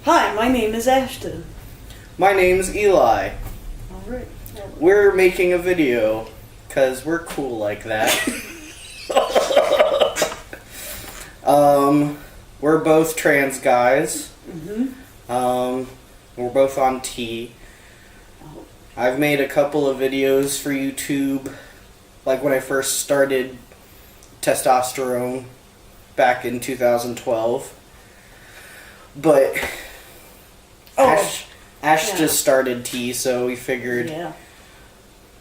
Hi, my name is Ashton. My name's Eli. Alright. We're making a video, because we're cool like that. We're both trans guys. We're both on T. I've made a couple of videos for YouTube, like when I first started testosterone back in 2012. But Ash just started T, so we figured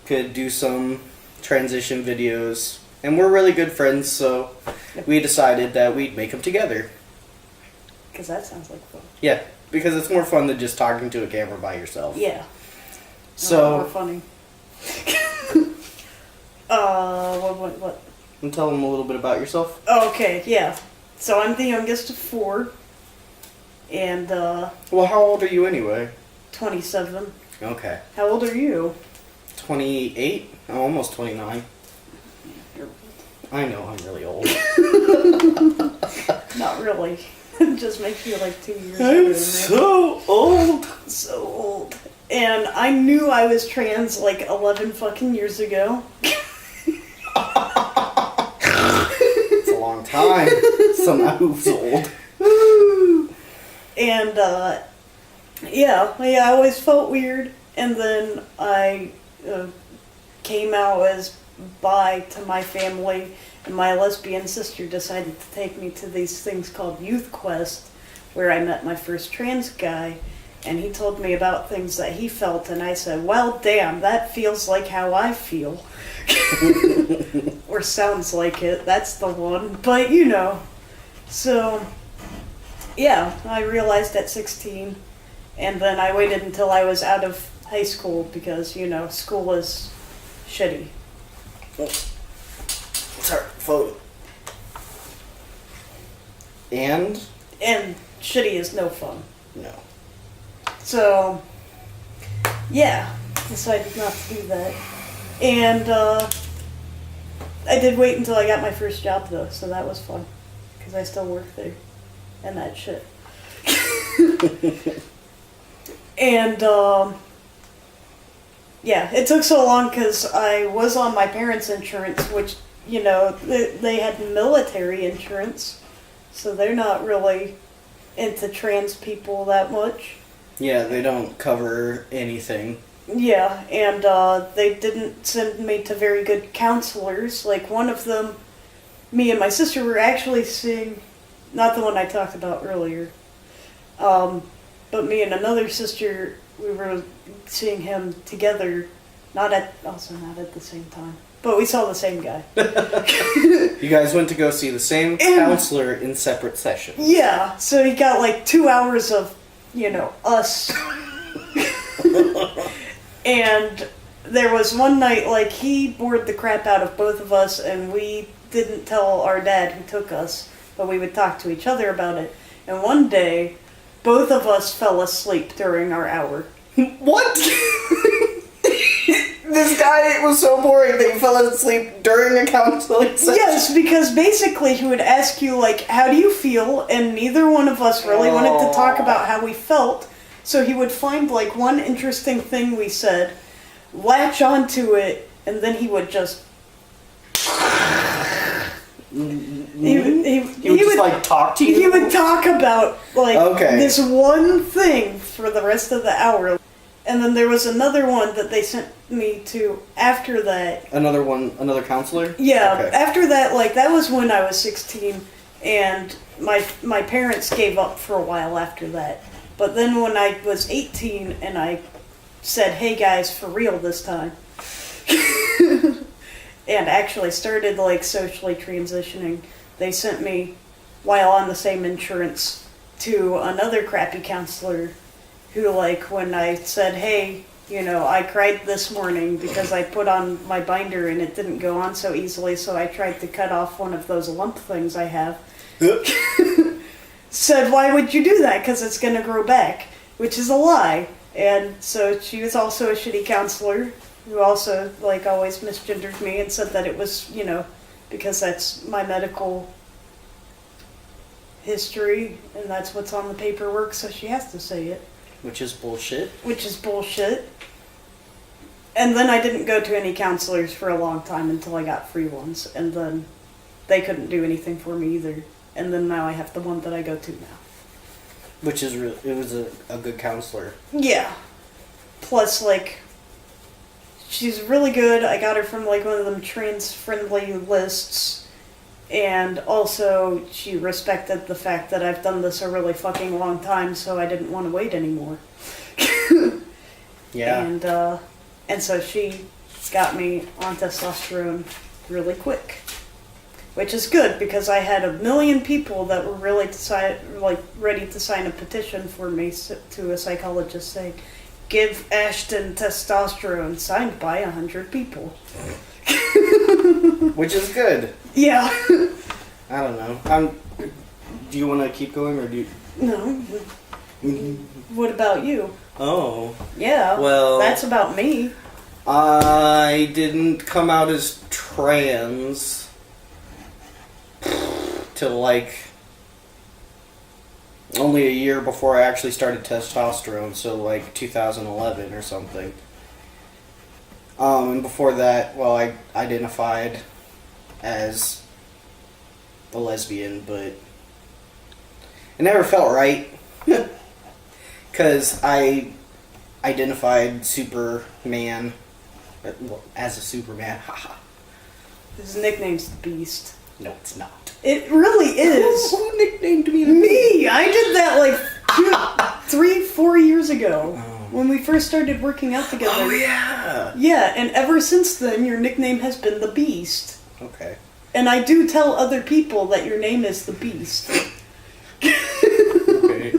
could do some transition videos. And we're really good friends, so we decided that we'd make them together. Because that sounds like fun. Yeah, because it's more fun than just talking to a camera by yourself. Yeah. So more funny. What? And tell them a little bit about yourself. Okay, yeah. So I'm the youngest of four. And, Well, how old are you anyway? 27. Okay. How old are you? 28? I'm almost 29. You're I know, I'm really old. not really. It just makes you like 2 years older than I'm me. so old. So old. And I knew I was trans like 11 fucking years ago. It's a long time. So now who's old? And, I always felt weird. And then I came out as bi to my family. And my lesbian sister decided to take me to these things called Youth Quest, where I met my first trans guy. And he told me about things that he felt. And I said, well, damn, that feels like how I feel. Or sounds like it. That's the one. But, you know. So... yeah, I realized at 16, and then I waited until I was out of high school because, you know, school is shitty. Oh. Sorry, phone. And shitty is no fun. no. So, yeah, decided not to do that. And I did wait until I got my first job, though, so that was fun, because I still work there. And that shit. And, it took so long because I was on my parents' insurance, which, you know, they had military insurance, so they're not really into trans people that much. Yeah, they don't cover anything. Yeah, and they didn't send me to very good counselors. Like, one of them, me and my sister were actually seeing... not the one I talked about earlier. But me and another sister, we were seeing him together, not at the same time. But we saw the same guy. You guys went to go see the same counselor in separate sessions. Yeah, so he got like 2 hours of, you know, us. And there was one night, like, he bored the crap out of both of us, and we didn't tell our dad who took us. But we would talk to each other about it. And one day, both of us fell asleep during our hour. What? This guy was so boring that he fell asleep during a counseling session? Yes, because basically he would ask you, like, how do you feel? And neither one of us really wanted to talk about how we felt. So he would find, like, one interesting thing we said, latch onto it, and then he would just... He would just like talk to you? He would talk about like this one thing for the rest of the hour. And then there was another one that they sent me to after that. Another counselor? Yeah, okay. After that, like, that was when I was 16, and my parents gave up for a while after that. But then when I was 18 and I said, hey guys, for real this time. And actually started, like, socially transitioning, they sent me, while on the same insurance, to another crappy counselor who, like, when I said, hey, you know, I cried this morning because I put on my binder and it didn't go on so easily, so I tried to cut off one of those lump things I have, said, why would you do that? Because it's going to grow back, which is a lie. And so she was also a shitty counselor, who also, like, always misgendered me and said that it was, you know, because that's my medical history, and that's what's on the paperwork, so she has to say it. Which is bullshit. Which is bullshit. And then I didn't go to any counselors for a long time until I got free ones, and then they couldn't do anything for me either. And then now I have the one that I go to now. Which is really, it was a good counselor. Yeah. Plus, like, she's really good. I got her from, like, one of them trans-friendly lists. And also, she respected the fact that I've done this a really fucking long time, so I didn't want to wait anymore. Yeah. And so she got me on testosterone really quick. Which is good, because I had 1 million people that were really ready to sign a petition for me to a psychologist saying, "Give Ashton testosterone," signed by 100 people. Which is good. Yeah. I don't know. Do you want to keep going, or do you... No. What about you? Oh. Yeah. Well... That's about me. I didn't come out as trans till, like, only a year before I actually started testosterone, so, like, 2011 or something. And before that, well, I identified as a lesbian, but it never felt right. Because I identified Superman as a Superman. Haha. His nickname's the Beast. No, it's not. It really is. Who nicknamed me the Me! I did that like 3-4 years ago. When we first started working out together. Oh, yeah! Yeah, and ever since then, your nickname has been the Beast. Okay. And I do tell other people that your name is the Beast. Okay.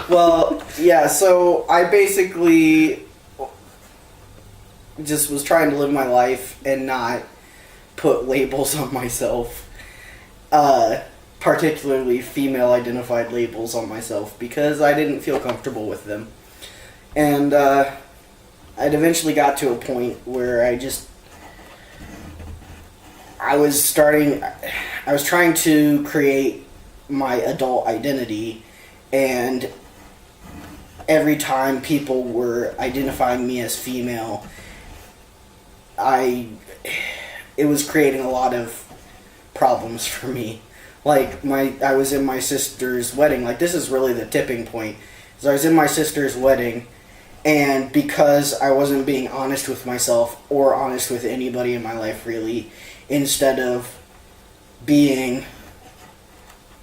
Well, yeah, so I basically just was trying to live my life and not put labels on myself. Particularly female-identified labels on myself, because I didn't feel comfortable with them. And I'd eventually got to a point where I was trying to create my adult identity, and every time people were identifying me as female, it was creating a lot of problems for me. Like, I was in my sister's wedding. Like, this is really the tipping point. So I was in my sister's wedding, and because I wasn't being honest with myself or honest with anybody in my life, really, instead of being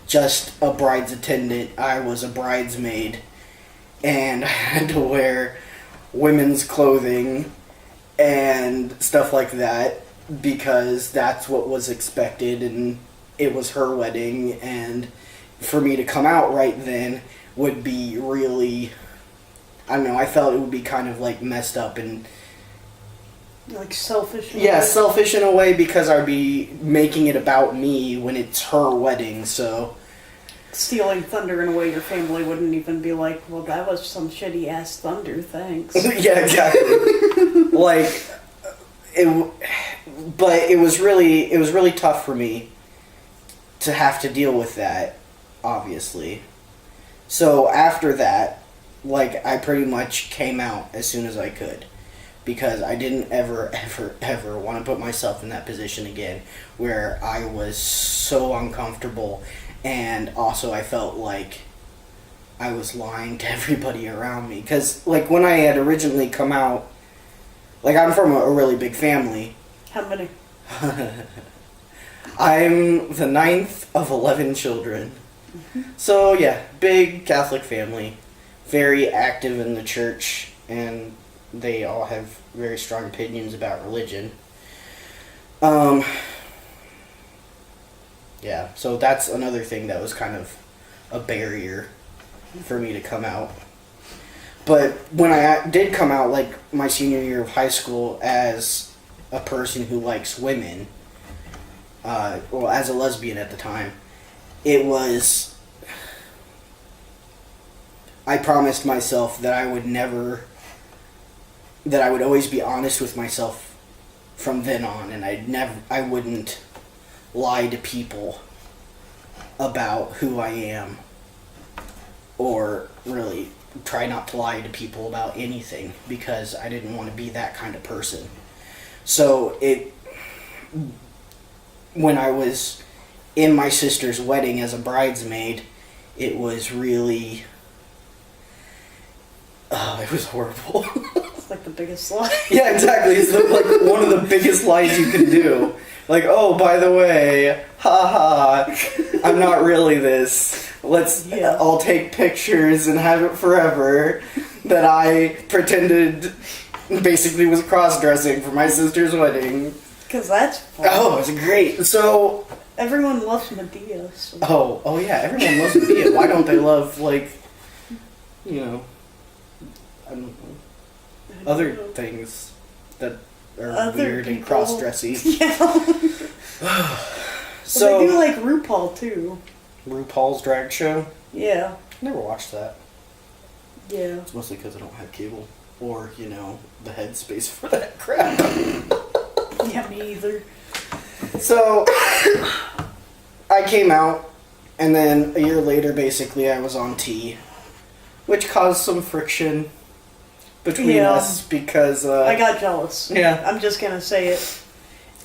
just a bride's attendant, I was a bridesmaid, and I had to wear women's clothing and stuff like that because that's what was expected, and it was her wedding, and for me to come out right then would be really, I don't know, I felt it would be kind of like messed up and Like selfish? Yeah, selfish in a way, because I'd be making it about me when it's her wedding, so... Stealing thunder in a way your family wouldn't even be like, well, that was some shitty ass thunder, thanks. Yeah, exactly. Like, but it was really tough for me to have to deal with that, obviously. So after that, like, I pretty much came out as soon as I could. Because I didn't ever want to put myself in that position again where I was so uncomfortable, and also I felt like I was lying to everybody around me. Because, like, when I had originally come out, like, I'm from a really big family. How many? I'm the 9th of 11 children. Mm-hmm. So, yeah, big Catholic family. Very active in the church, and they all have very strong opinions about religion. Yeah, so that's another thing that was kind of a barrier for me to come out. But when I did come out, like, my senior year of high school as a person who likes women, well, as a lesbian at the time, it was... I promised myself that I would never... that I would always be honest with myself from then on, and I wouldn't lie to people about who I am, or really try not to lie to people about anything, because I didn't want to be that kind of person. So when I was in my sister's wedding as a bridesmaid, it was really, it was horrible. It's like the biggest lie. Yeah, exactly. It's like one of the biggest lies you can do. Like, oh, by the way, haha, I'm not really this. I'll take pictures and have it forever that I pretended basically was cross-dressing for my sister's wedding. Because that's fun. Oh, it was great. So... Everyone loves Medea. So. Oh yeah, everyone loves Medea. Why don't they love, like, you know, I don't know, other things that are Other weird and people. cross-dressy? Yeah. So But they do like RuPaul too. RuPaul's drag show? Yeah. Never watched that. Yeah. It's mostly because I don't have cable. Or, you know, the headspace for that crap. Yeah, me either. So, I came out, and then a year later, basically, I was on T, which caused some friction between us because... I got jealous. Yeah. I'm just gonna say it.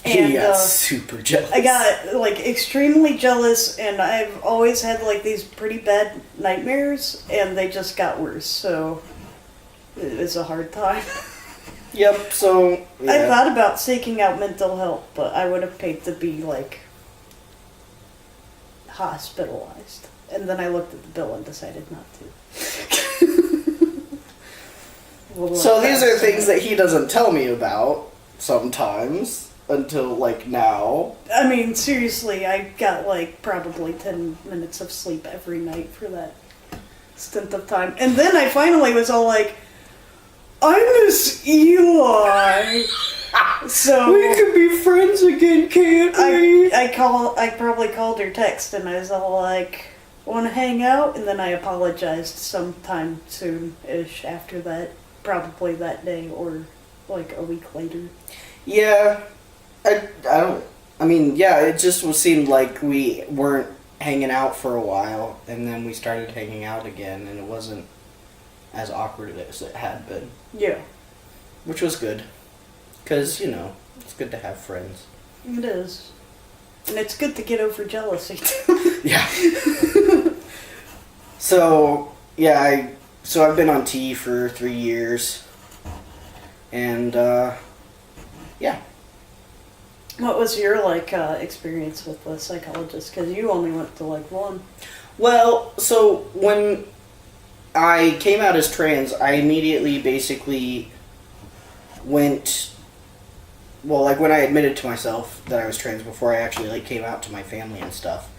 He And, got super jealous. I got, like, extremely jealous, and I've always had, like, these pretty bad nightmares, and they just got worse, so it was a hard time. Yep, so... Yeah. I thought about seeking out mental help, but I would have paid to be, like, hospitalized. And then I looked at the bill and decided not to. So these are things that he doesn't tell me about, sometimes, until, like, now. I mean, seriously, I got, like, probably 10 minutes of sleep every night for that stint of time. And then I finally was all like, I miss Eli. So we could be friends again, can't we? I probably called her text and I was all like, want to hang out? And then I apologized sometime soon-ish after that, probably that day or like a week later. Yeah, it just seemed like we weren't hanging out for a while, and then we started hanging out again, and it wasn't as awkward as it had been. Yeah. Which was good. Because, you know, it's good to have friends. It is. And it's good to get over jealousy, too. Yeah. So, yeah, I've been on T for 3 years. And, yeah. What was your, like, experience with the psychologist? Because you only went to, like, one. Well, so when I came out as trans, I immediately basically went... Well, like, when I admitted to myself that I was trans before I actually, like, came out to my family and stuff,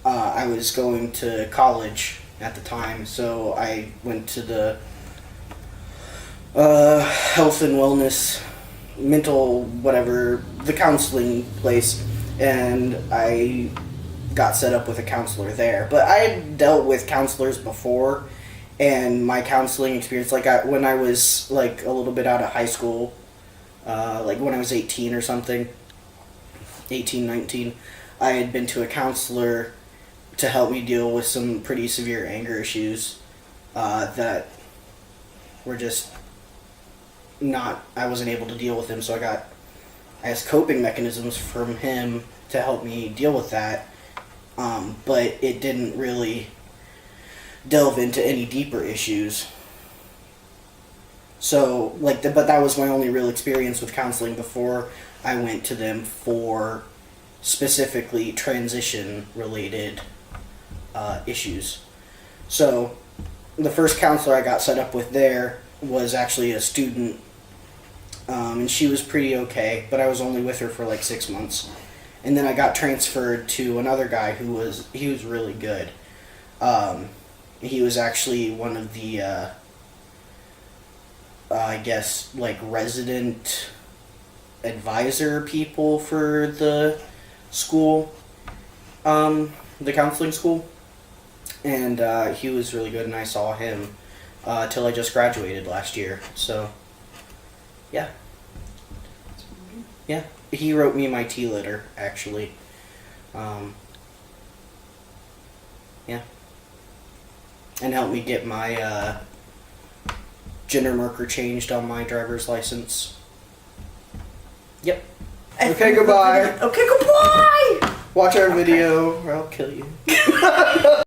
I was going to college at the time, so I went to the health and wellness, mental whatever, the counseling place, and I got set up with a counselor there. But I had dealt with counselors before, and my counseling experience, like, when I was, like, a little bit out of high school, like when I was 18 or something, 18, 19, I had been to a counselor to help me deal with some pretty severe anger issues that were just not, I wasn't able to deal with them, so I asked coping mechanisms from him to help me deal with that, but it didn't really delve into any deeper issues. So, like, but that was my only real experience with counseling before I went to them for specifically transition-related issues. So, the first counselor I got set up with there was actually a student, and she was pretty okay, but I was only with her for like 6 months. And then I got transferred to another guy he was really good. He was actually one of the, I guess, like, resident advisor people for the school, the counseling school. And he was really good, and I saw him till I just graduated last year. So, yeah. Yeah. He wrote me my T letter, actually. Yeah. And help me get my gender marker changed on my driver's license. Yep. Okay, goodbye. Okay, goodbye! Watch our video or I'll kill you.